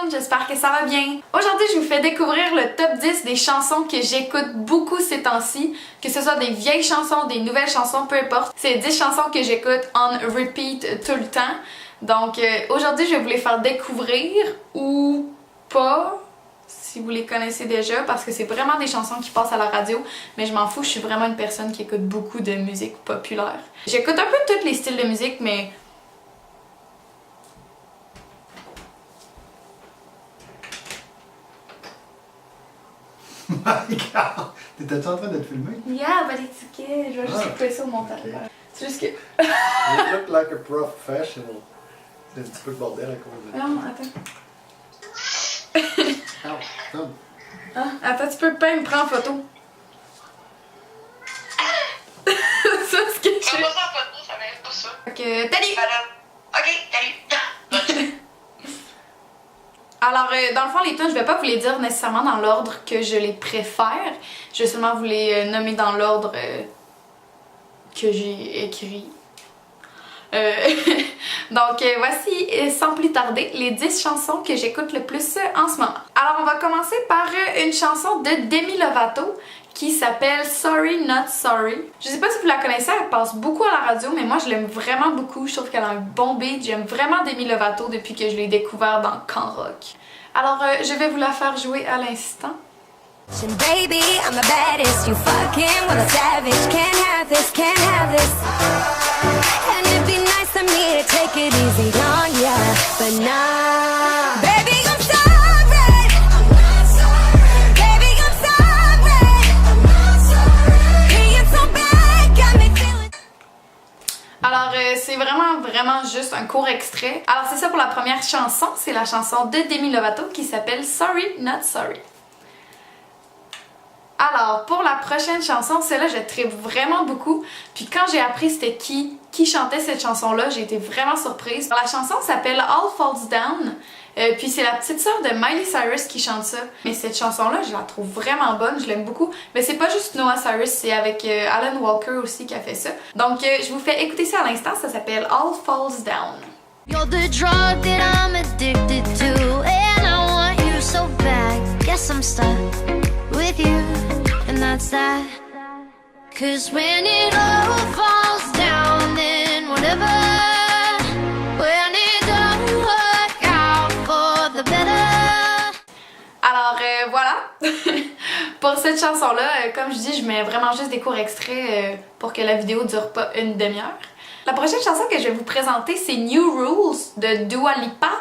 monde, j'espère que ça va bien. Aujourd'hui, je vous fais découvrir le top 10 des chansons que j'écoute beaucoup ces temps-ci, que ce soit des vieilles chansons, des nouvelles chansons, peu importe. C'est 10 chansons que j'écoute on repeat tout le temps. Donc aujourd'hui, je vais vous les faire découvrir ou pas, si vous les connaissez déjà, parce que c'est vraiment des chansons qui passent à la radio, mais je m'en fous, je suis vraiment une personne qui écoute beaucoup de musique populaire. J'écoute un peu tous les styles de musique, mais... My God! T'étais-tu en train de te filmer? Yeah, but it's okay. Je vais juste couper ça au montage. Okay. C'est juste que... You look like a professional. C'est un petit peu le bordel à cause de... Non, attends. Oh, ah, attends, tu peux pas me prendre en photo. Ça, c'est ce que je fais. Pas ça en photo, ça m'aide pas ça. Ok, salut! Ok, salut! Alors, dans le fond, les tunes, je vais pas vous les dire nécessairement dans l'ordre que je les préfère. Je vais seulement vous les nommer dans l'ordre que j'ai écrit. Donc, voici, sans plus tarder, les 10 chansons que j'écoute le plus en ce moment. Alors, on va commencer par une chanson de Demi Lovato qui s'appelle Sorry Not Sorry. Je sais pas si vous la connaissez, elle passe beaucoup à la radio, mais moi je l'aime vraiment beaucoup. Je trouve qu'elle a un bon beat. J'aime vraiment Demi Lovato depuis que je l'ai découvert dans Camp Rock. Alors je vais vous la faire jouer à l'instant. Baby, I'm the baddest. You fucking with a savage. Can't have this, can't have this. And it'd be nice of me to take it easy on ya, but nah. Baby, I'm sorry. I'm not sorry. Baby, I'm sorry. I'm not sorry. Being so bad got me feeling. Alors c'est vraiment juste un court extrait. Alors c'est ça pour la première chanson, c'est la chanson de Demi Lovato qui s'appelle Sorry Not Sorry. Alors pour la prochaine chanson, celle-là je tripe vraiment beaucoup. Puis quand j'ai appris c'était qui chantait cette chanson-là, j'ai été vraiment surprise. La chanson s'appelle All Falls Down. Puis c'est la petite sœur de Miley Cyrus qui chante ça. Mais cette chanson-là, je la trouve vraiment bonne, je l'aime beaucoup. Mais c'est pas juste Noah Cyrus, c'est avec Alan Walker aussi qui a fait ça. Donc je vous fais écouter ça à l'instant, ça s'appelle All Falls Down. You're the drug that I'm addicted to, and I want you so bad. Guess I'm stuck with you, and that's that. 'Cause when it all falls down, then whatever. When it don't work out for the better. Alors voilà, pour cette chanson-là, comme je dis, je mets vraiment juste des courts extraits pour que la vidéo dure pas une demi-heure. La prochaine chanson que je vais vous présenter, c'est New Rules de Dua Lipa.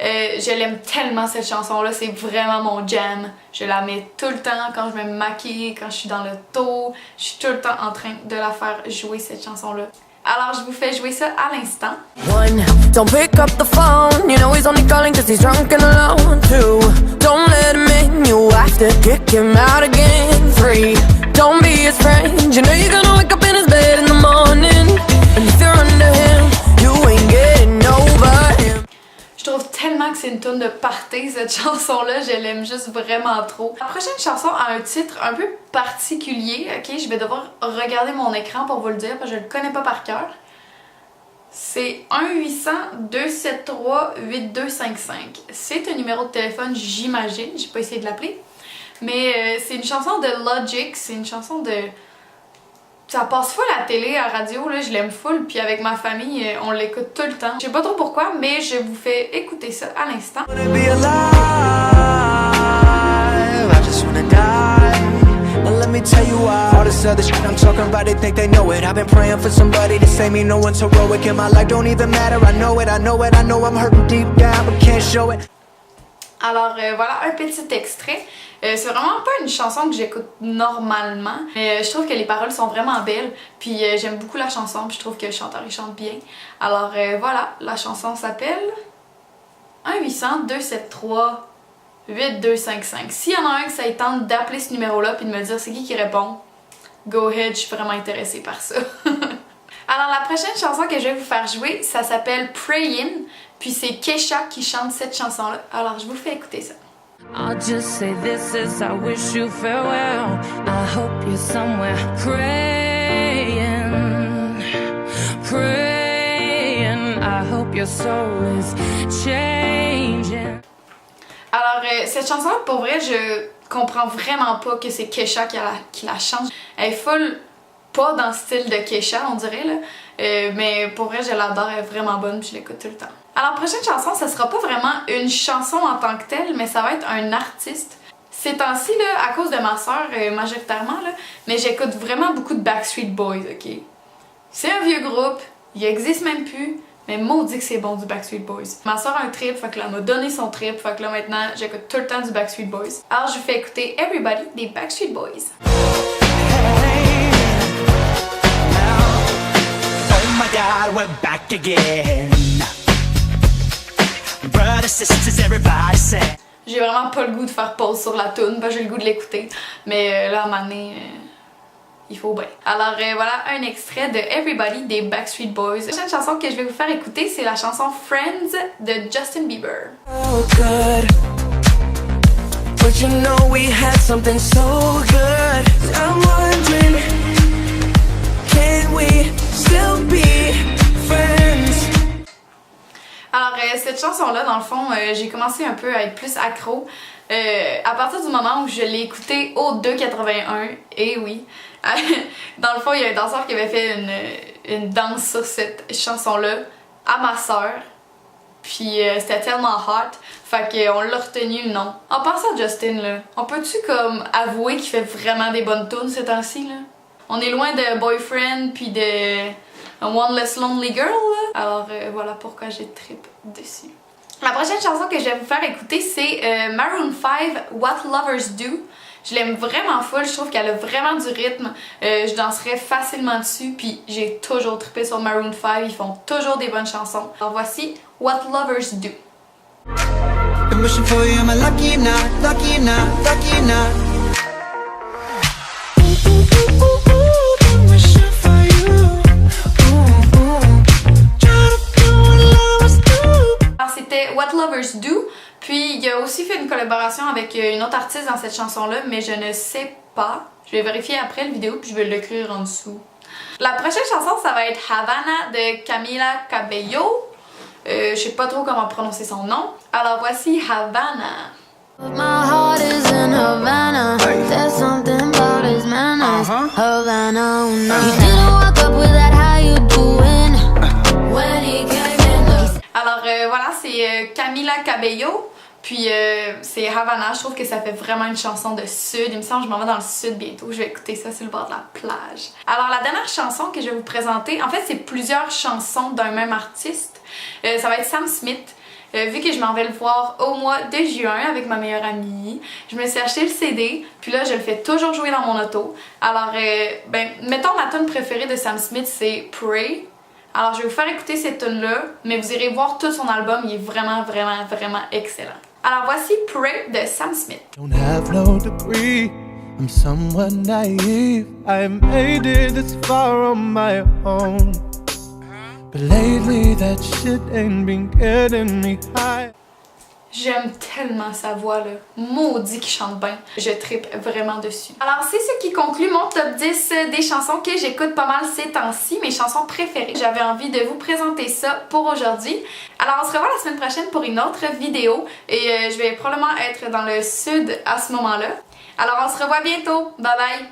Je l'aime tellement cette chanson-là, c'est vraiment mon jam. Je la mets tout le temps quand je me maquille, quand je suis dans l'auto. Je suis tout le temps en train de la faire jouer cette chanson-là. Alors je vous fais jouer ça à l'instant. 1, don't pick up the phone. You know he's only calling cause he's drunk and alone. 2, don't let him in. You have to kick him out again. 3, don't be his friend. You know you're gonna wake up in his bed in the morning. And if you're under him, you ain't getting over him. Je trouve tellement que c'est une tourne de party cette chanson-là, je l'aime juste vraiment trop. La prochaine chanson a un titre un peu particulier, ok? Je vais devoir regarder mon écran pour vous le dire parce que je le connais pas par cœur. C'est 1-800-273-8255. C'est un numéro de téléphone, j'imagine, j'ai pas essayé de l'appeler. Mais c'est une chanson de Logic, c'est une chanson de... Ça passe full à la télé, à la radio, là, je l'aime full, puis avec ma famille, on l'écoute tout le temps. Je sais pas trop pourquoi, mais je vous fais écouter ça à l'instant. Alors voilà un petit extrait. C'est vraiment pas une chanson que j'écoute normalement, mais je trouve que les paroles sont vraiment belles, puis j'aime beaucoup la chanson, puis je trouve que le chanteur il chante bien. Alors voilà, la chanson s'appelle 1-800-273-8255. S'il y en a un que ça tente d'appeler ce numéro-là puis de me dire c'est qui répond, go ahead, je suis vraiment intéressée par ça. Alors la prochaine chanson que je vais vous faire jouer, ça s'appelle Prayin', puis c'est Kesha qui chante cette chanson-là. Alors je vous fais écouter ça. I'll just say this as I wish you farewell. I hope you're somewhere praying, praying. I hope your soul is changing. Alors, cette chanson-là, pour vrai, je comprends vraiment pas que c'est Kesha qui la chante. Elle est full pas dans le style de Kesha, on dirait, là. Mais pour vrai, je l'adore, elle est vraiment bonne, puis je l'écoute tout le temps. Alors, prochaine chanson, ça sera pas vraiment une chanson en tant que telle, mais ça va être un artiste. Ces temps-ci, là, à cause de ma soeur, majoritairement, là, mais j'écoute vraiment beaucoup de Backstreet Boys, ok? C'est un vieux groupe, il existe même plus, mais maudit que c'est bon du Backstreet Boys. Ma soeur a un trip, fait que là, elle m'a donné son trip, fait que là, maintenant, j'écoute tout le temps du Backstreet Boys. Alors, je vous fais écouter Everybody des Backstreet Boys. Oh my God, we're back again. Brothers, sisters, everybody say. J'ai vraiment pas le goût de faire pause sur la tune, j'ai le goût de l'écouter, mais là, à un moment donné, il faut bien. Alors voilà un extrait de Everybody des Backstreet Boys. La prochaine chanson que je vais vous faire écouter, c'est la chanson Friends de Justin Bieber. So good, but you know we had something so good. I'm wondering, can we still be friends? Alors cette chanson-là, dans le fond, j'ai commencé un peu à être plus accro à partir du moment où je l'ai écoutée au 2,81. Et oui, dans le fond, il y a un danseur qui avait fait une danse sur cette chanson-là à ma soeur. Puis c'était tellement hot, fait qu'on l'a retenu le nom. En passant à Justin, là, on peut-tu comme avouer qu'il fait vraiment des bonnes tunes ces temps-ci, là? On est loin de Boyfriend puis de One Less Lonely Girl, là. Alors voilà pourquoi j'ai trip dessus. La prochaine chanson que je vais vous faire écouter, c'est Maroon 5, What Lovers Do. Je l'aime vraiment full, je trouve qu'elle a vraiment du rythme. Je danserais facilement dessus, puis j'ai toujours trippé sur Maroon 5, ils font toujours des bonnes chansons. Alors voici What Lovers Do. Been wishing for you, am I lucky or not? Lucky or not? Lucky or not? Alors c'était What Lovers Do, puis il a aussi fait une collaboration avec une autre artiste dans cette chanson-là, mais je ne sais pas. Je vais vérifier après la vidéo, puis je vais l'écrire en dessous. La prochaine chanson, ça va être Havana de Camila Cabello. Je sais pas trop comment prononcer son nom. Alors voici Havana. My heart is in Havana. There's something about his manners. Havana, oh no. He didn't walk up with that how you doing when he came in. Alors voilà, c'est Camila Cabello. Puis c'est Havana. Je trouve que ça fait vraiment une chanson de sud. Il me semble que je m'en vais dans le sud bientôt. Je vais écouter ça sur le bord de la plage. Alors la dernière chanson que je vais vous présenter, en fait c'est plusieurs chansons d'un même artiste. Ça va être Sam Smith. Vu que je m'en vais le voir au mois de juin avec ma meilleure amie, je me suis acheté le CD, puis là je le fais toujours jouer dans mon auto. Alors, mettons ma tune préférée de Sam Smith, c'est Pray. Alors je vais vous faire écouter cette tune-là, mais vous irez voir tout son album, il est vraiment, vraiment, vraiment excellent. Alors voici Pray de Sam Smith. Don't have no degree, I'm somewhat naive. I made it this far on my own. But lately that shit ain't been getting me high. J'aime tellement sa voix là, maudit qu'il chante bien, je trippe vraiment dessus. Alors c'est ce qui conclut mon top 10 des chansons que j'écoute pas mal ces temps-ci, mes chansons préférées. J'avais envie de vous présenter ça pour aujourd'hui. Alors on se revoit la semaine prochaine pour une autre vidéo et je vais probablement être dans le sud à ce moment-là. Alors on se revoit bientôt, bye bye!